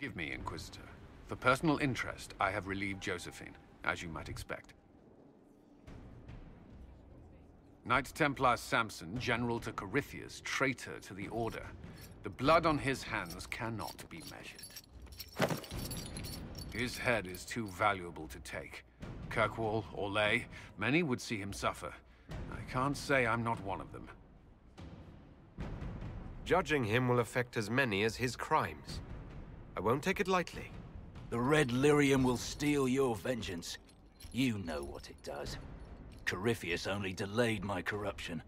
Forgive me, Inquisitor. For personal interest, I have relieved Josephine, as you might expect. Knight Templar Samson, General to Corypheus, traitor to the Order. The blood on his hands cannot be measured. His head is too valuable to take. Kirkwall, Orlais, many would see him suffer. I can't say I'm not one of them. Judging him will affect as many as his crimes. I won't take it lightly. The Red Lyrium will steal your vengeance. You know what it does. Corypheus only delayed my corruption.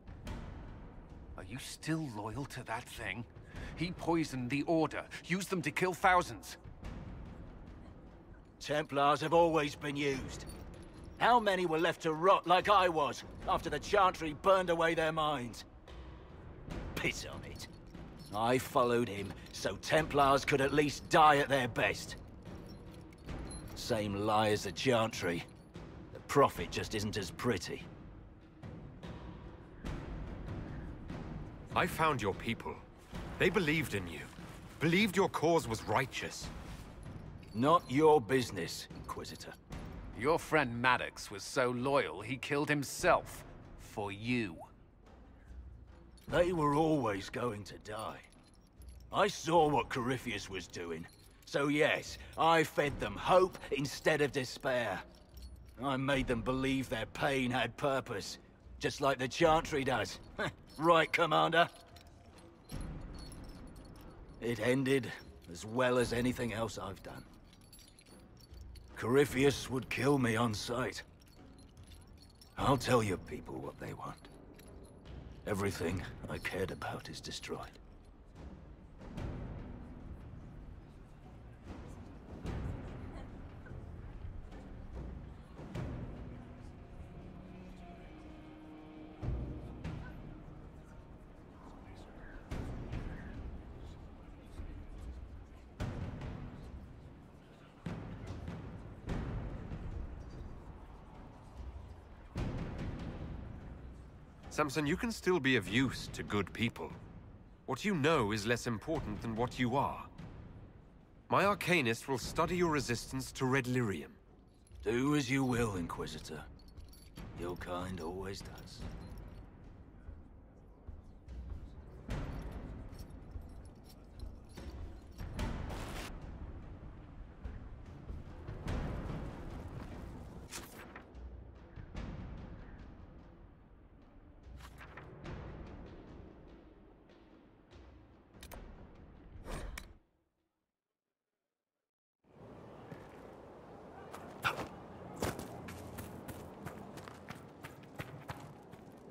Are you still loyal to that thing? He poisoned the Order, used them to kill thousands. Templars have always been used. How many were left to rot like I was, after the Chantry burned away their minds? Piss on it. I followed him, so Templars could at least die at their best. Same lie as the Chantry. The profit just isn't as pretty. I found your people. They believed in you. Believed your cause was righteous. Not your business, Inquisitor. Your friend Maddox was so loyal, he killed himself. For you. They were always going to die. I saw what Corypheus was doing. So yes, I fed them hope instead of despair. I made them believe their pain had purpose. Just like the Chantry does. Right, Commander? It ended as well as anything else I've done. Corypheus would kill me on sight. I'll tell your people what they want. Everything I cared about is destroyed. Samson, you can still be of use to good people. What you know is less important than what you are. My Arcanist will study your resistance to Red Lyrium. Do as you will, Inquisitor. Your kind always does.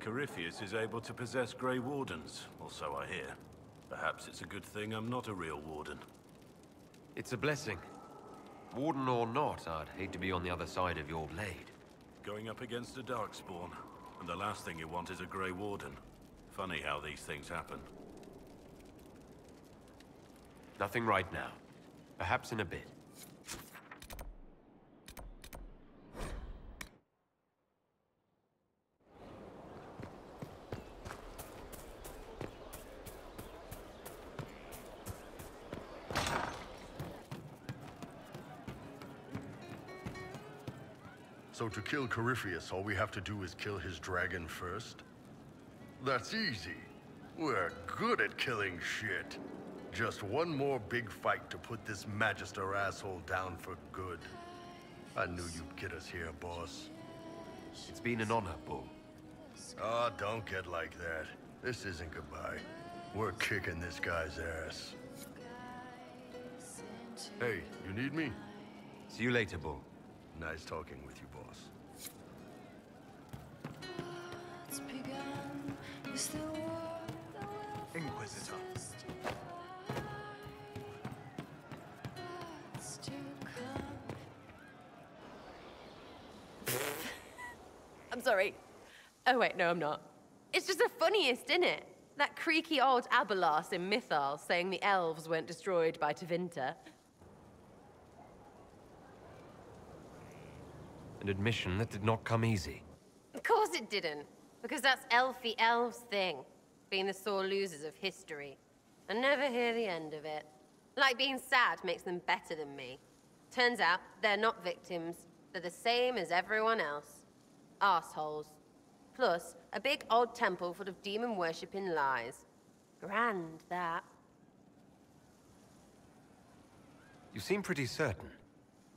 Corypheus is able to possess Grey Wardens, or so I hear. Perhaps it's a good thing I'm not a real Warden. It's a blessing. Warden or not, I'd hate to be on the other side of your blade. Going up against a Darkspawn, and the last thing you want is a Grey Warden. Funny how these things happen. Nothing right now. Perhaps in a bit. So to kill Corypheus, all we have to do is kill his dragon first? That's easy. We're good at killing shit. Just one more big fight to put this Magister asshole down for good. I knew you'd get us here, boss. It's been an honor, Bull. Oh, don't get like that. This isn't goodbye. We're kicking this guy's ass. Hey, you need me? See you later, Bull. Nice talking with you, boss. Inquisitor. I'm sorry. Oh wait, no, I'm not. It's just the funniest, isn't it? That creaky old Abelas in Mythal saying the elves weren't destroyed by Tevinter. An admission that did not come easy. Of course it didn't, because that's elfy elves thing, being the sore losers of history, and never hear the end of it. Like being sad makes them better than me. Turns out they're not victims. They're the same as everyone else. Arseholes. Plus, a big old temple full of demon-worshipping lies. Grand, that. You seem pretty certain.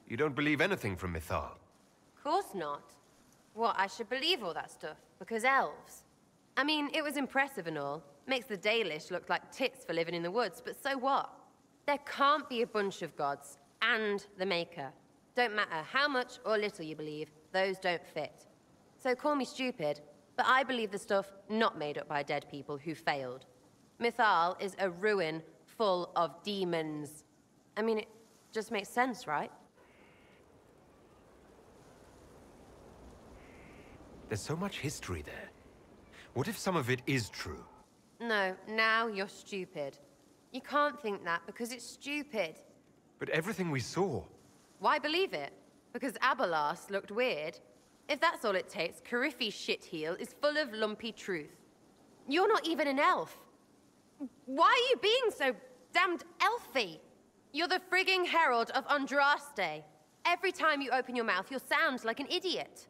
You don't believe anything from Mythal. Course not. What, I should believe all that stuff? Because elves? I mean, it was impressive and all. Makes the Dalish look like tits for living in the woods, but so what? There can't be a bunch of gods, and the Maker. Don't matter how much or little you believe, those don't fit. So call me stupid, but I believe the stuff not made up by dead people who failed. Mythal is a ruin full of demons. I mean, it just makes sense, right? There's so much history there. What if some of it is true? No, now you're stupid. You can't think that because it's stupid. But everything we saw... Why believe it? Because Abalas looked weird? If that's all it takes, Cariffi's shitheel is full of lumpy truth. You're not even an elf. Why are you being so damned elfy? You're the frigging herald of Andraste. Every time you open your mouth, you'll sound like an idiot.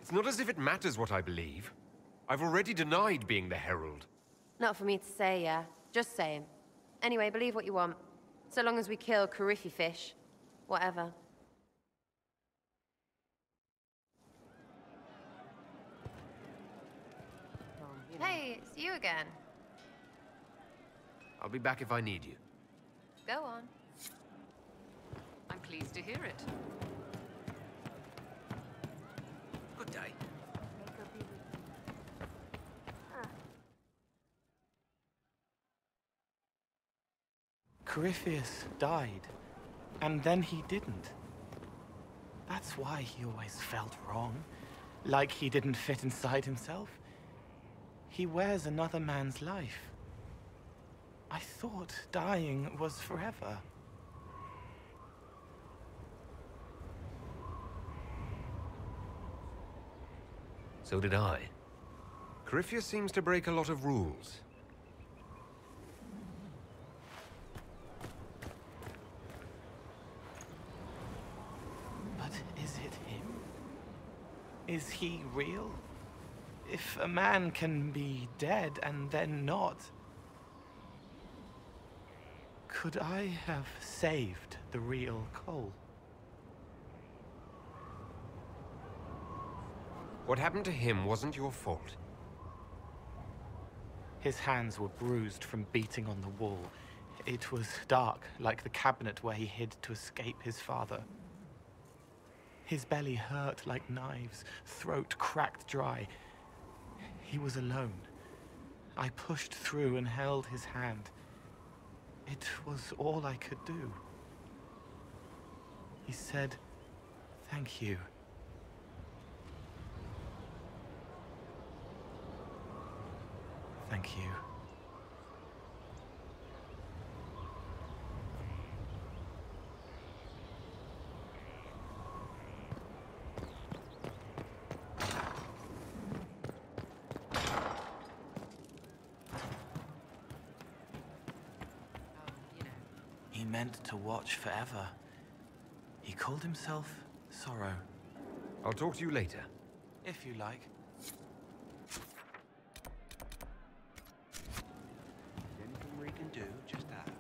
It's not as if it matters what I believe. I've already denied being the herald. Not for me to say, yeah. Just saying. Anyway, believe what you want. So long as we kill Cariffi fish. Whatever. Hey, it's you again. I'll be back if I need you. Go on. I'm pleased to hear it. Good day. Corypheus died, and then he didn't. That's why he always felt wrong, like he didn't fit inside himself. He wears another man's life. I thought dying was forever. So did I. Corypheus seems to break a lot of rules. But is it him? Is he real? If a man can be dead and then not, could I have saved the real Cole? What happened to him wasn't your fault. His hands were bruised from beating on the wall. It was dark, like the cabinet where he hid to escape his father. His belly hurt like knives, throat cracked dry. He was alone. I pushed through and held his hand. It was all I could do. He said, "Thank you." Thank you. He meant to watch forever. He called himself Sorrow. I'll talk to you later. If you like. Anything we can do, just ask.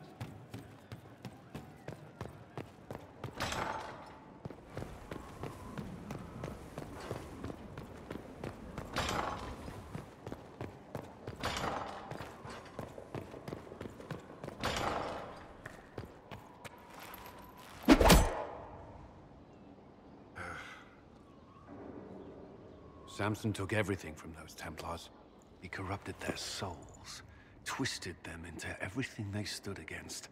Samson took everything from those Templars. He corrupted their souls, twisted them into everything they stood against,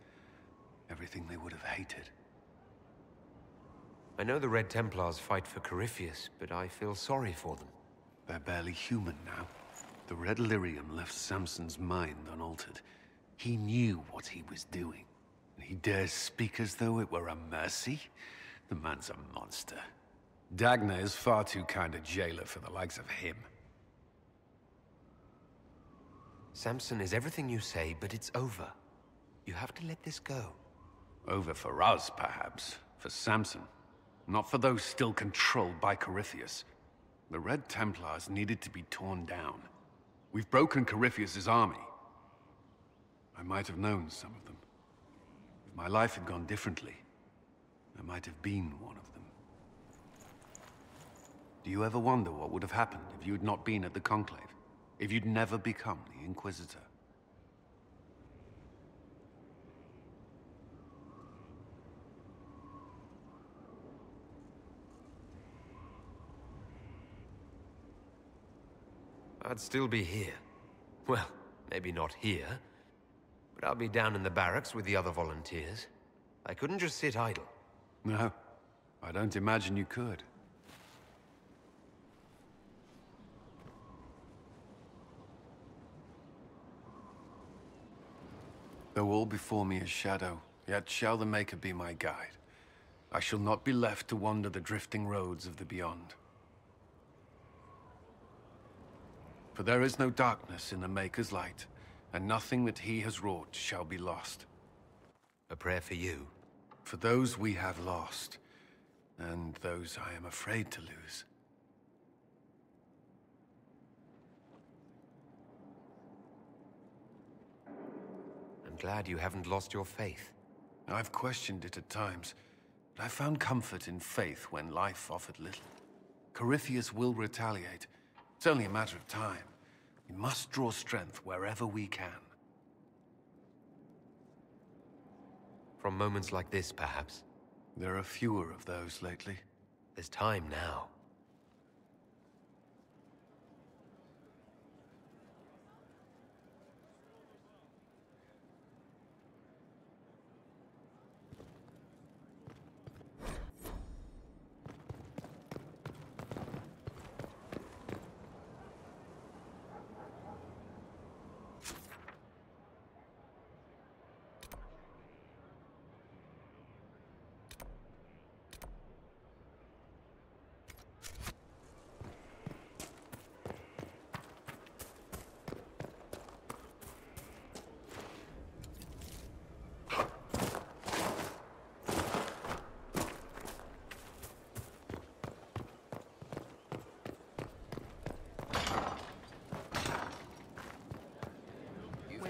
everything they would have hated. I know the Red Templars fight for Corypheus, but I feel sorry for them. They're barely human now. The Red Lyrium left Samson's mind unaltered. He knew what he was doing. And he dares speak as though it were a mercy? The man's a monster. Dagna is far too kind a jailer for the likes of him. Samson is everything you say, but it's over. You have to let this go. Over for us, perhaps. For Samson. Not for those still controlled by Corypheus. The Red Templars needed to be torn down. We've broken Corypheus's army. I might have known some of them. If my life had gone differently, I might have been one of them. Do you ever wonder what would have happened if you had not been at the Conclave? If you'd never become the Inquisitor? I'd still be here. Well, maybe not here, but I'll be down in the barracks with the other volunteers. I couldn't just sit idle. No, I don't imagine you could. Though all before me is shadow, yet shall the Maker be my guide. I shall not be left to wander the drifting roads of the beyond. For there is no darkness in the Maker's light, and nothing that he has wrought shall be lost. A prayer for you. For those we have lost, and those I am afraid to lose. I'm glad you haven't lost your faith. I've questioned it at times, but I found comfort in faith when life offered little. Corypheus will retaliate. It's only a matter of time. We must draw strength wherever we can. From moments like this, perhaps. There are fewer of those lately. There's time now.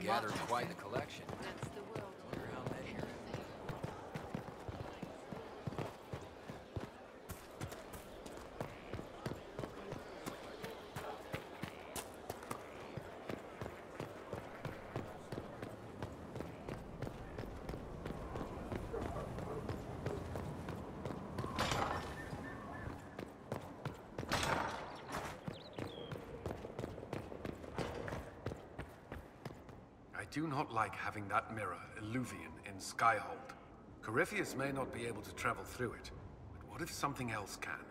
Gathered quite the collection. That's the world. Wonder how many are I do not like having that mirror, Illuvian, in Skyhold. Corypheus may not be able to travel through it, but what if something else can?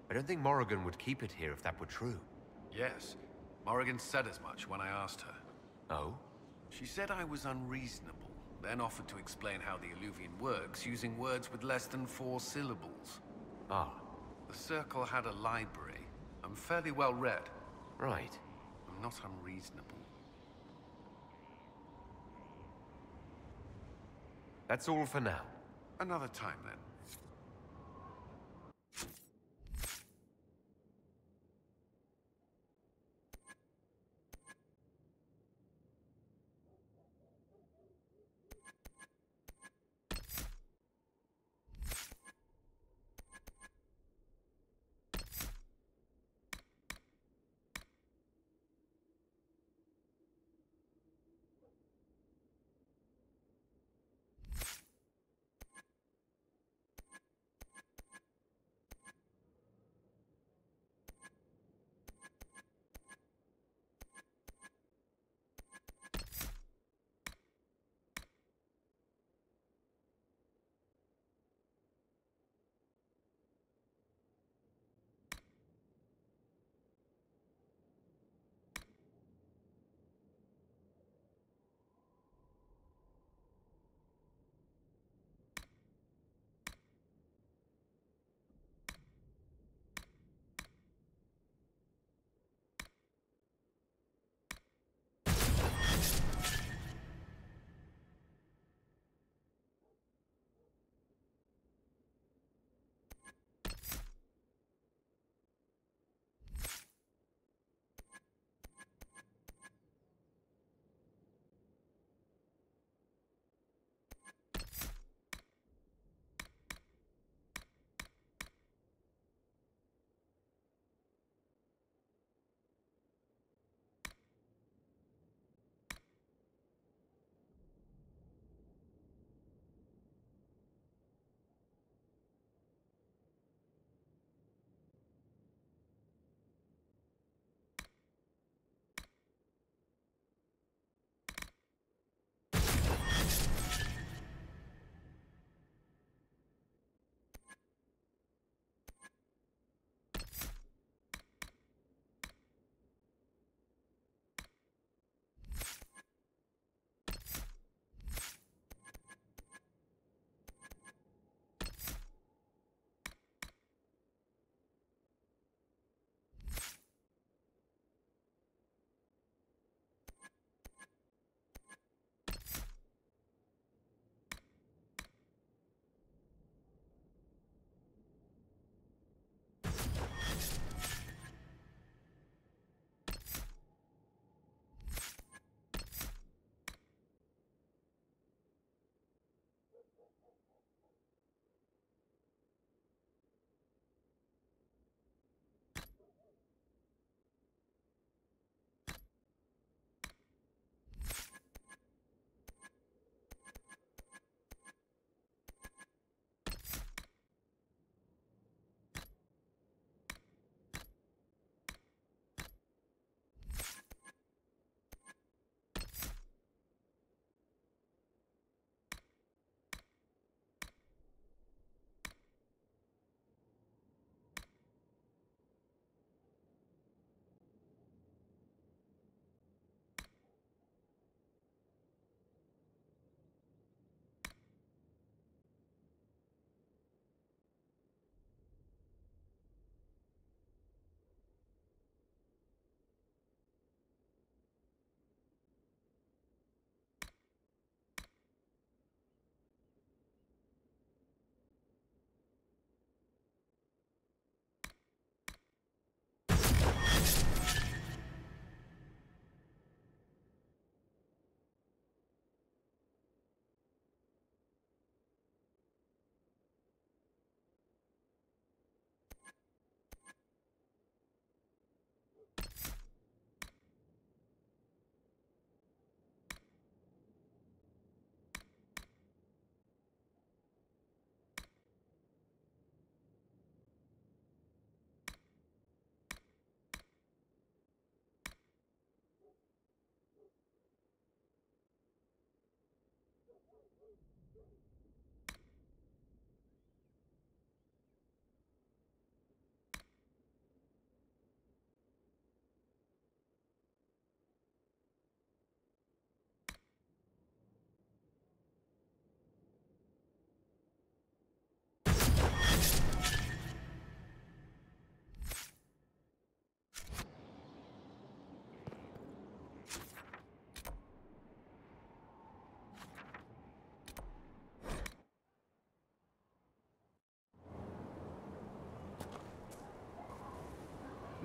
I don't think Morrigan would keep it here if that were true. Yes, Morrigan said as much when I asked her. Oh? She said I was unreasonable, then offered to explain how the Illuvian works using words with less than 4 syllables. Ah, The Circle had a library. I'm fairly well read. right. I'm not unreasonable. That's all for now. Another time, then.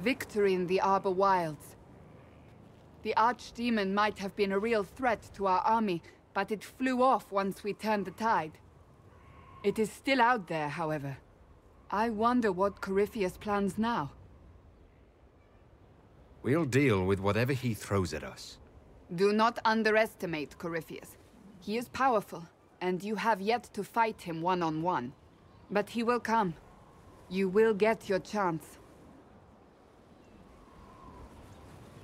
Victory in the Arbor Wilds. The Archdemon might have been a real threat to our army, but it flew off once we turned the tide. It is still out there, however. I wonder what Corypheus plans now. We'll deal with whatever he throws at us. Do not underestimate Corypheus. He is powerful, and you have yet to fight him one-on-one. But he will come. You will get your chance.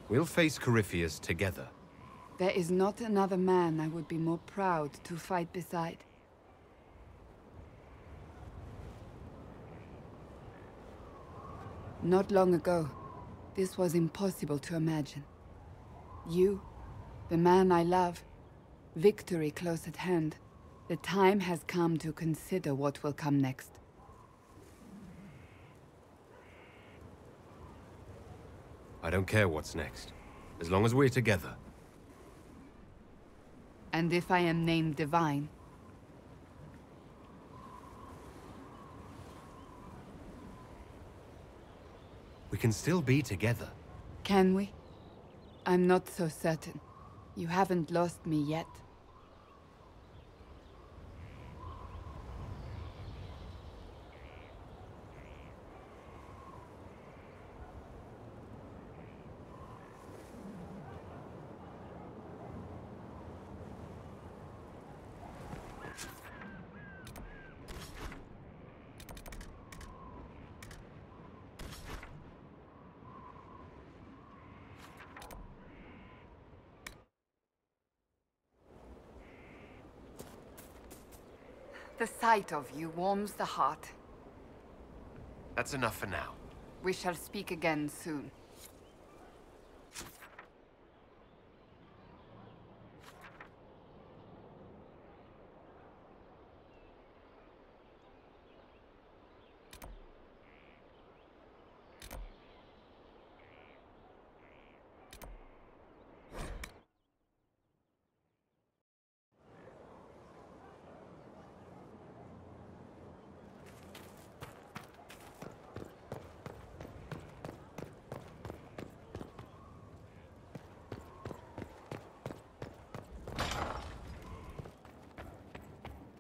We'll face Corypheus together. There is not another man I would be more proud to fight beside. Not long ago, this was impossible to imagine. You, the man I love, victory close at hand. The time has come to consider what will come next. I don't care what's next, as long as we're together. And if I am named Divine? We can still be together. Can we? I'm not so certain. You haven't lost me yet. The sight of you warms the heart. That's enough for now. We shall speak again soon.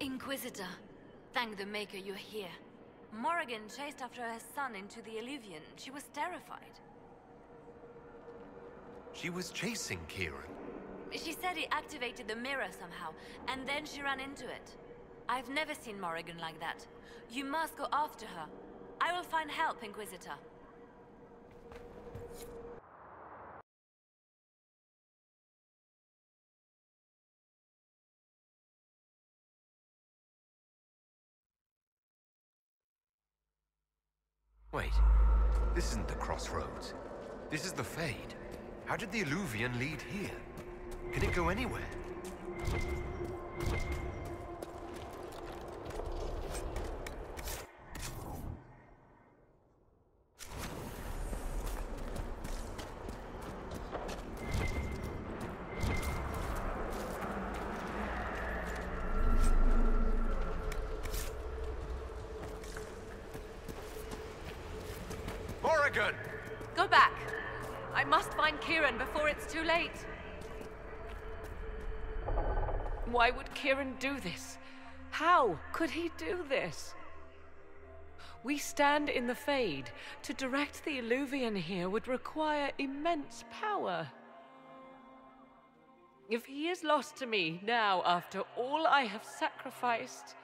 Inquisitor, thank the Maker you're here. Morrigan chased after her son into the Illuvian. She was terrified. She was chasing Kieran. She said he activated the mirror somehow, and then she ran into it. I've never seen Morrigan like that. You must go after her. I will find help, Inquisitor. Wait, this isn't the Crossroads. This is the Fade. How did the Illuvian lead here? Can it go anywhere? Morrigan! Go back. I must find Kieran before it's too late. Why would Kieran do this? How could he do this? We stand in the Fade. To direct the Illuvian here would require immense power. If he is lost to me now, after all I have sacrificed...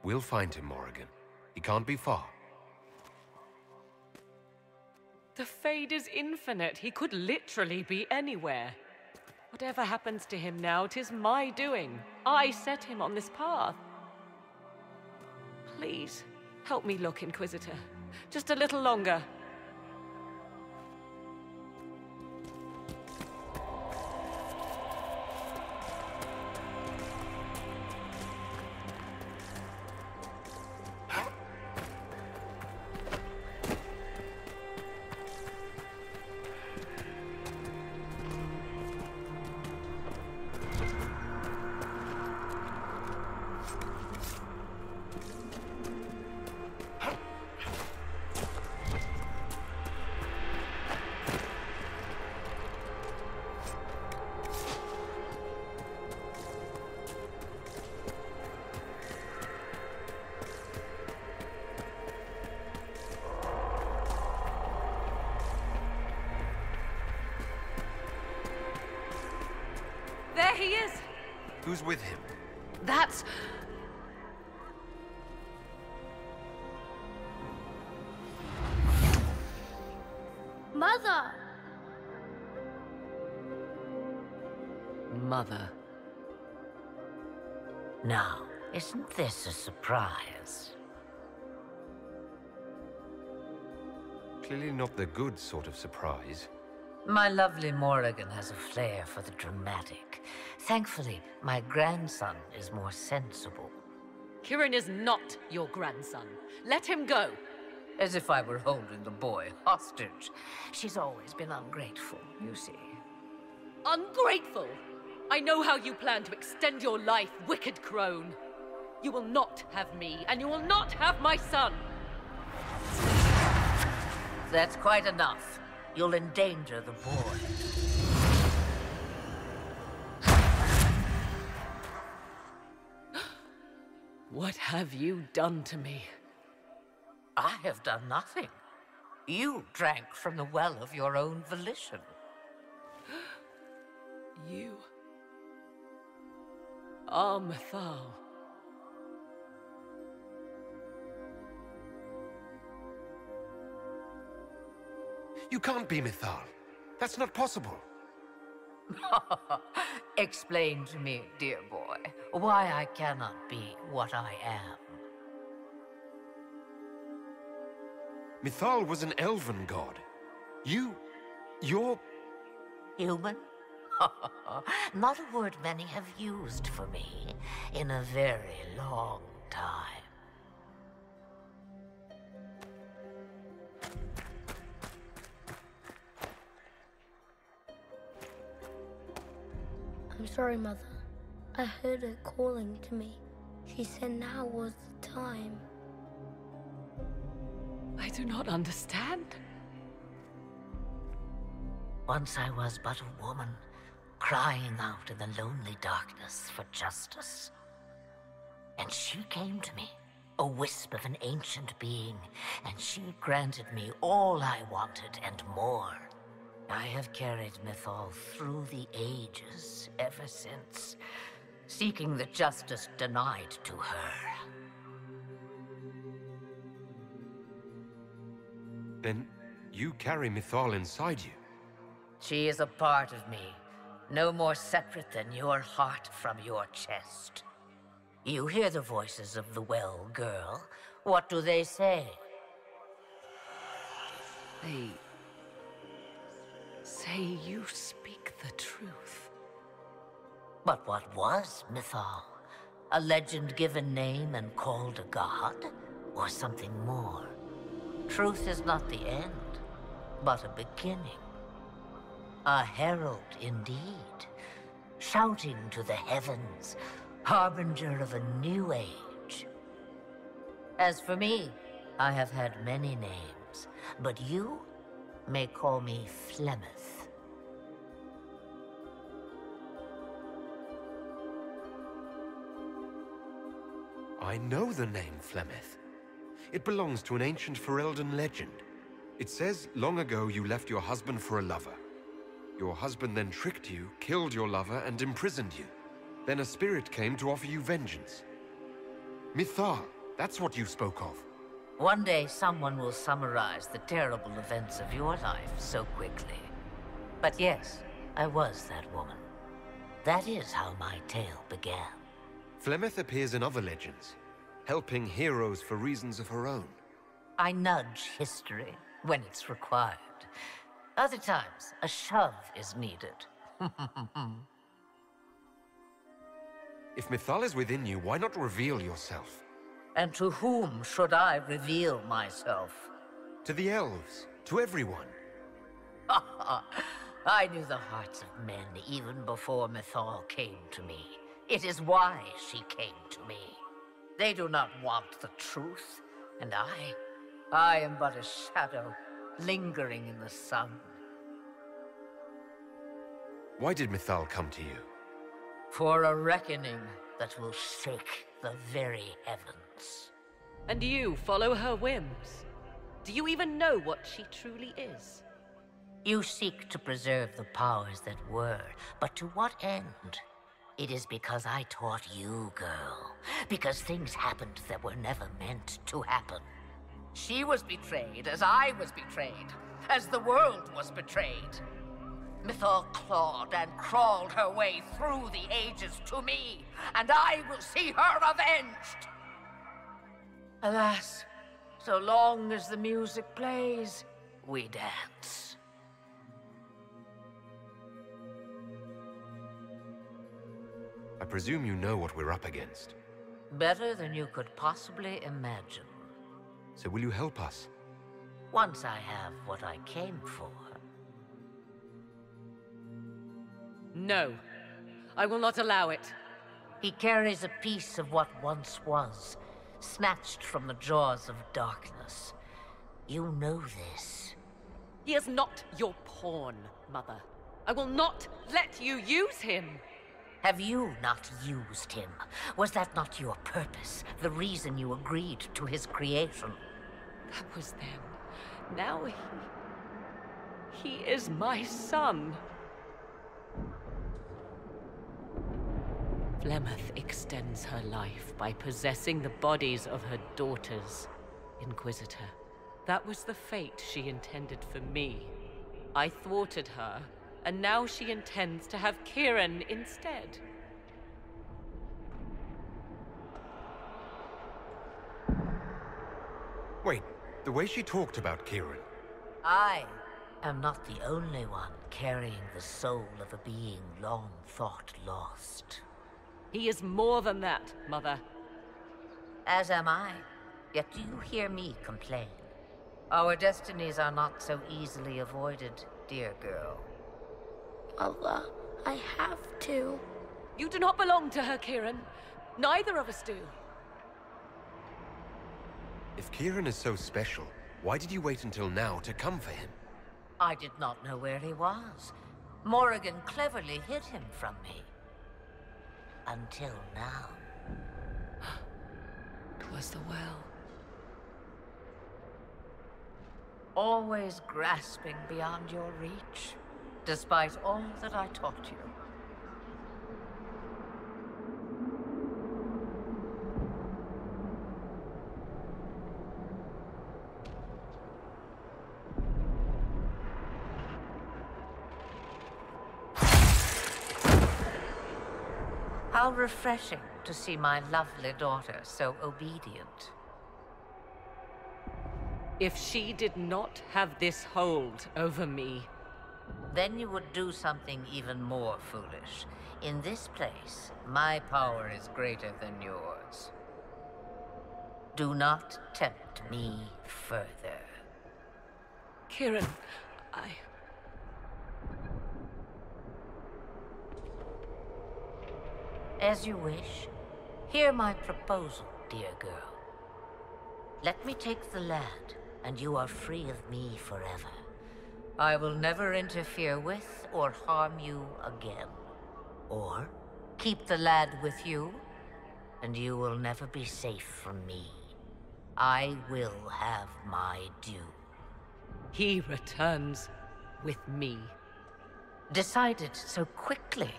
We'll find him, Morrigan. He can't be far. The Fade is infinite. He could literally be anywhere. Whatever happens to him now, 'tis my doing. I set him on this path. Please, help me look, Inquisitor. Just a little longer. Who's with him? That's... Mother! Mother. Now, isn't this a surprise? Clearly not the good sort of surprise. My lovely Morrigan has a flair for the dramatic. Thankfully, my grandson is more sensible. Kieran is not your grandson. Let him go. As if I were holding the boy hostage. She's always been ungrateful, you see. Ungrateful? I know how you plan to extend your life, wicked crone. You will not have me, and you will not have my son. That's quite enough. You'll endanger the boy. What have you done to me? I have done nothing. You drank from the well of your own volition. You are Mythal. You can't be Mythal. That's not possible. Explain to me, dear boy, why I cannot be what I am. Mythal was an elven god. You're... Human? Not a word many have used for me in a very long time. I'm sorry, Mother. I heard her calling to me. She said now was the time. I do not understand. Once I was but a woman, crying out in the lonely darkness for justice. And she came to me, a wisp of an ancient being, and she granted me all I wanted and more. I have carried Mythal through the ages ever since, seeking the justice denied to her. Then you carry Mythal inside you. She is a part of me, no more separate than your heart from your chest. You hear the voices of the well, girl. What do they say? They say you speak the truth. But what was Mythal? A legend given name and called a god? Or something more? Truth is not the end, but a beginning. A herald indeed, shouting to the heavens, harbinger of a new age. As for me, I have had many names, but you may call me Flemeth. I know the name Flemeth. It belongs to an ancient Ferelden legend. It says long ago you left your husband for a lover. Your husband then tricked you, killed your lover, and imprisoned you. Then a spirit came to offer you vengeance. Mythal, that's what you spoke of. One day someone will summarize the terrible events of your life so quickly. But yes, I was that woman. That is how my tale began. Flemeth appears in other legends, helping heroes for reasons of her own. I nudge history when it's required. Other times, a shove is needed. If Mythal is within you, why not reveal yourself? And to whom should I reveal myself? To the elves, to everyone. I knew the hearts of men even before Mythal came to me. It is why she came to me. They do not want the truth, and I am but a shadow, lingering in the sun. Why did Mythal come to you? For a reckoning that will shake the very heavens. And you follow her whims? Do you even know what she truly is? You seek to preserve the powers that were, but to what end? It is because I taught you, girl. Because things happened that were never meant to happen. She was betrayed as I was betrayed, as the world was betrayed. Mythal clawed and crawled her way through the ages to me, and I will see her avenged! Alas, so long as the music plays, we dance. I presume you know what we're up against. Better than you could possibly imagine. So will you help us? Once I have what I came for. No. I will not allow it. He carries a piece of what once was, snatched from the jaws of darkness. You know this. He is not your pawn, Mother. I will not let you use him. Have you not used him? Was that not your purpose? The reason you agreed to his creation? That was then. Now he is my son. Flemeth extends her life by possessing the bodies of her daughters, Inquisitor. That was the fate she intended for me. I thwarted her, and now she intends to have Kieran instead. Wait, the way she talked about Kieran. I am not the only one carrying the soul of a being long thought lost. He is more than that, Mother. As am I. Yet do you hear me complain? Our destinies are not so easily avoided, dear girl. Mother, I have to. You do not belong to her, Kieran. Neither of us do. If Kieran is so special, why did you wait until now to come for him? I did not know where he was. Morrigan cleverly hid him from me. Until now. It was the well. Always grasping beyond your reach, despite all that I taught you. How refreshing to see my lovely daughter so obedient. If she did not have this hold over me, then you would do something even more foolish. In this place, my power is greater than yours. Do not tempt me further. Kieran, As you wish. Hear my proposal, dear girl. Let me take the lad, and you are free of me forever. I will never interfere with or harm you again. Or keep the lad with you, and you will never be safe from me. I will have my due. He returns with me. Decided so quickly.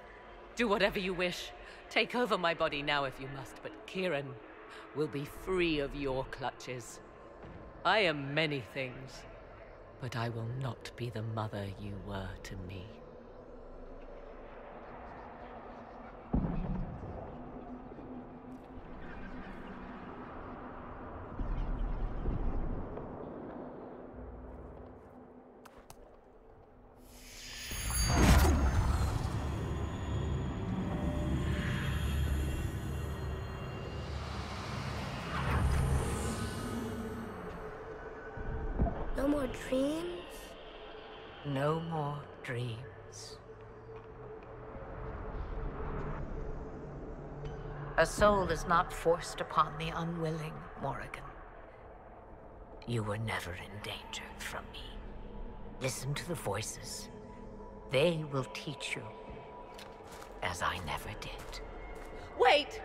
Do whatever you wish. Take over my body now if you must, but Kieran will be free of your clutches. I am many things, but I will not be the mother you were to me. No more dreams? No more dreams. A soul is not forced upon the unwilling, Morrigan. You were never in danger from me. Listen to the voices. They will teach you, as I never did. Wait!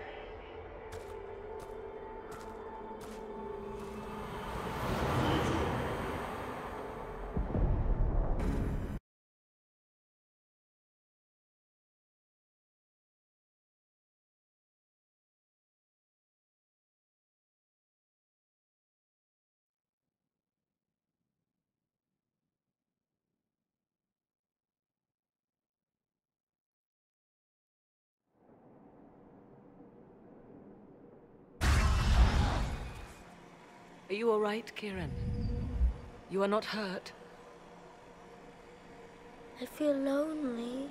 Are you all right, Kieran? You are not hurt? I feel lonely.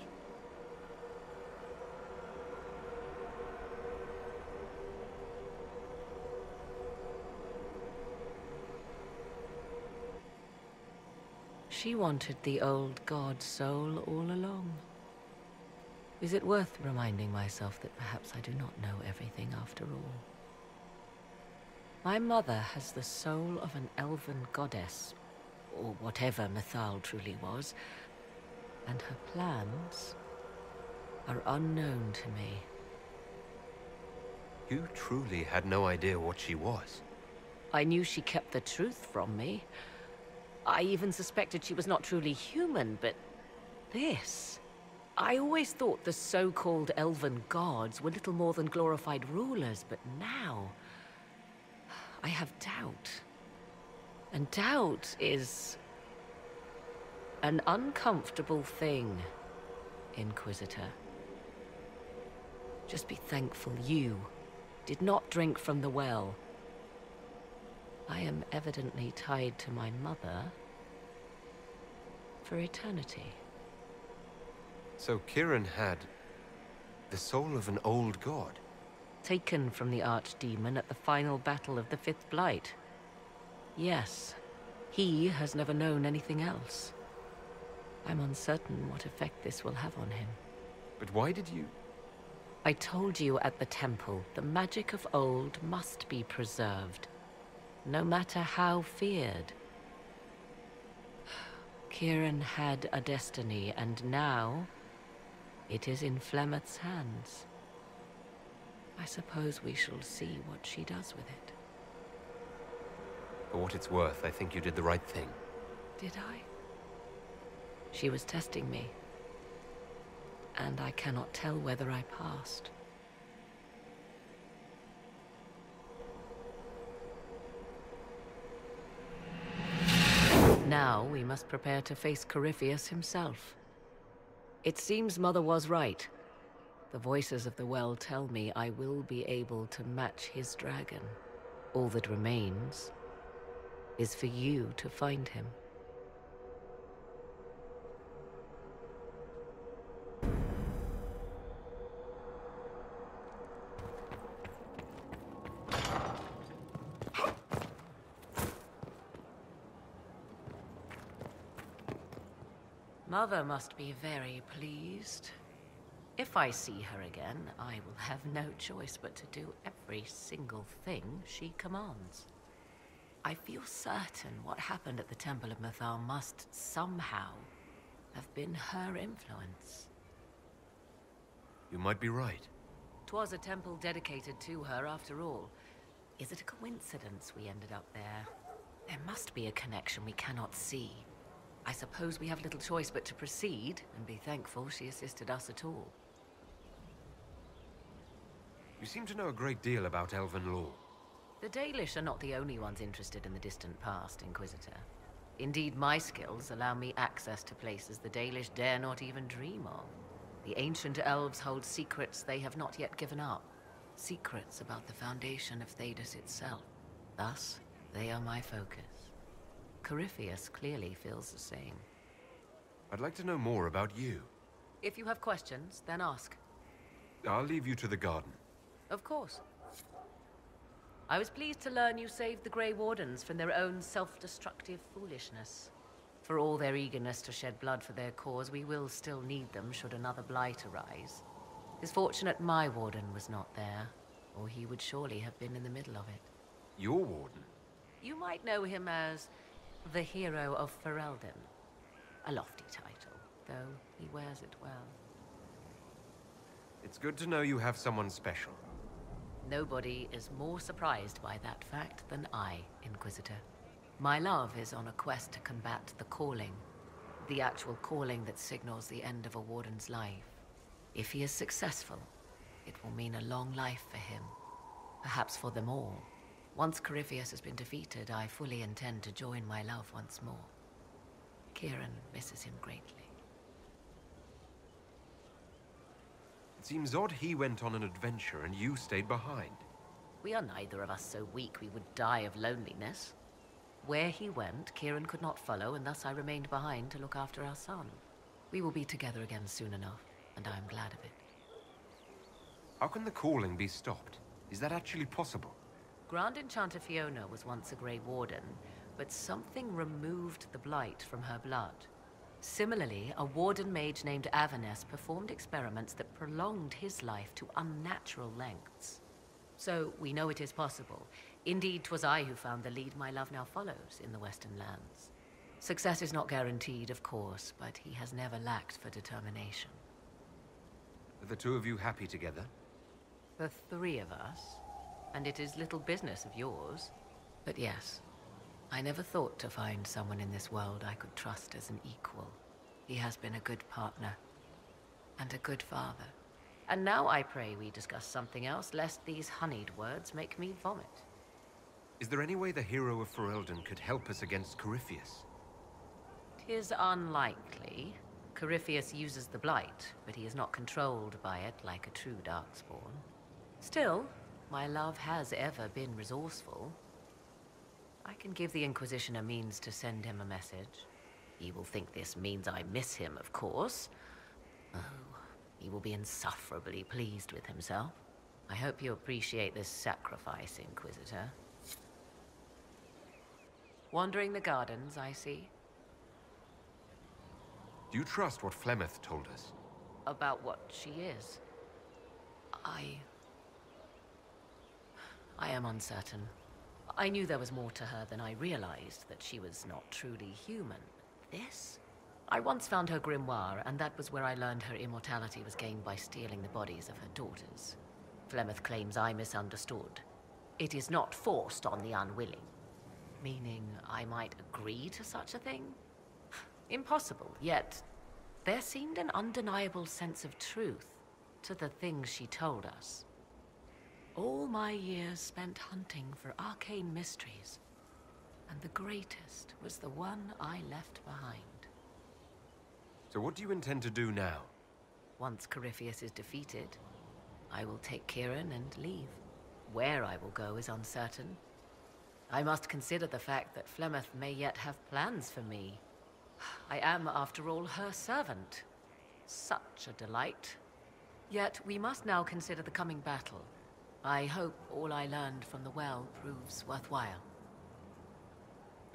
She wanted the old god's soul all along. Is it worth reminding myself that perhaps I do not know everything after all? My mother has the soul of an elven goddess, or whatever Mythal truly was, and her plans are unknown to me. You truly had no idea what she was. I knew she kept the truth from me. I even suspected she was not truly human, but this... I always thought the so-called elven gods were little more than glorified rulers, but now... I have doubt. And doubt is... an uncomfortable thing, Inquisitor. Just be thankful you did not drink from the well. I am evidently tied to my mother for eternity. So Kieran had the soul of an old god? Taken from the archdemon at the final battle of the Fifth Blight. Yes, he has never known anything else. I'm uncertain what effect this will have on him. But why did you... I told you at the temple, the magic of old must be preserved, no matter how feared. Kieran had a destiny, and now it is in Flemeth's hands. I suppose we shall see what she does with it. For what it's worth, I think you did the right thing. Did I? She was testing me, and I cannot tell whether I passed. Now we must prepare to face Corypheus himself. It seems Mother was right. The voices of the well tell me I will be able to match his dragon. All that remains is for you to find him. Mother must be very pleased. If I see her again, I will have no choice but to do every single thing she commands. I feel certain what happened at the Temple of Mythal must somehow have been her influence. You might be right. 'Twas a temple dedicated to her after all. Is it a coincidence we ended up there? There must be a connection we cannot see. I suppose we have little choice but to proceed and be thankful she assisted us at all. You seem to know a great deal about elven law. The Dalish are not the only ones interested in the distant past, Inquisitor. Indeed, my skills allow me access to places the Dalish dare not even dream of. The ancient elves hold secrets they have not yet given up. Secrets about the foundation of Thedas itself. Thus, they are my focus. Corypheus clearly feels the same. I'd like to know more about you. If you have questions, then ask. I'll leave you to the garden. Of course. I was pleased to learn you saved the Grey Wardens from their own self-destructive foolishness. For all their eagerness to shed blood for their cause, we will still need them should another blight arise. It's fortunate my warden was not there, or he would surely have been in the middle of it. Your warden? You might know him as the Hero of Ferelden. A lofty title, though he wears it well. It's good to know you have someone special. Nobody is more surprised by that fact than I, Inquisitor. My love is on a quest to combat the calling. The actual calling that signals the end of a warden's life. If he is successful, it will mean a long life for him. Perhaps for them all. Once Corypheus has been defeated, I fully intend to join my love once more. Kieran misses him greatly. It seems odd he went on an adventure and you stayed behind. We are neither of us so weak we would die of loneliness. Where he went, Kieran could not follow, and thus I remained behind to look after our son. We will be together again soon enough, and I am glad of it. How can the calling be stopped? Is that actually possible? Grand Enchanter Fiona was once a Grey Warden, but something removed the blight from her blood. Similarly, a Warden mage named Avernus performed experiments that prolonged his life to unnatural lengths. So, we know it is possible. Indeed, 'twas I who found the lead my love now follows in the Western lands. Success is not guaranteed, of course, but he has never lacked for determination. Are the two of you happy together? The three of us, and it is little business of yours. But yes, I never thought to find someone in this world I could trust as an equal. He has been a good partner, and a good father. And now I pray we discuss something else, lest these honeyed words make me vomit. Is there any way the hero of Ferelden could help us against Corypheus? 'Tis unlikely. Corypheus uses the Blight, but he is not controlled by it like a true Darkspawn. Still, my love has ever been resourceful. I can give the Inquisition a means to send him a message. He will think this means I miss him, of course. Oh, he will be insufferably pleased with himself. I hope you appreciate this sacrifice, Inquisitor. Wandering the gardens, I see. Do you trust what Flemeth told us? About what she is? I am uncertain. I knew there was more to her than I realized, that she was not truly human. This? I once found her grimoire, and that was where I learned her immortality was gained by stealing the bodies of her daughters. Flemeth claims I misunderstood. It is not forced on the unwilling. Meaning I might agree to such a thing? Impossible, yet there seemed an undeniable sense of truth to the things she told us. All my years spent hunting for arcane mysteries, and the greatest was the one I left behind. So what do you intend to do now? Once Corypheus is defeated, I will take Kieran and leave. Where I will go is uncertain. I must consider the fact that Flemeth may yet have plans for me. I am, after all, her servant. Such a delight. Yet we must now consider the coming battle. I hope all I learned from the well proves worthwhile.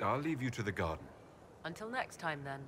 I'll leave you to the garden. Until next time, then.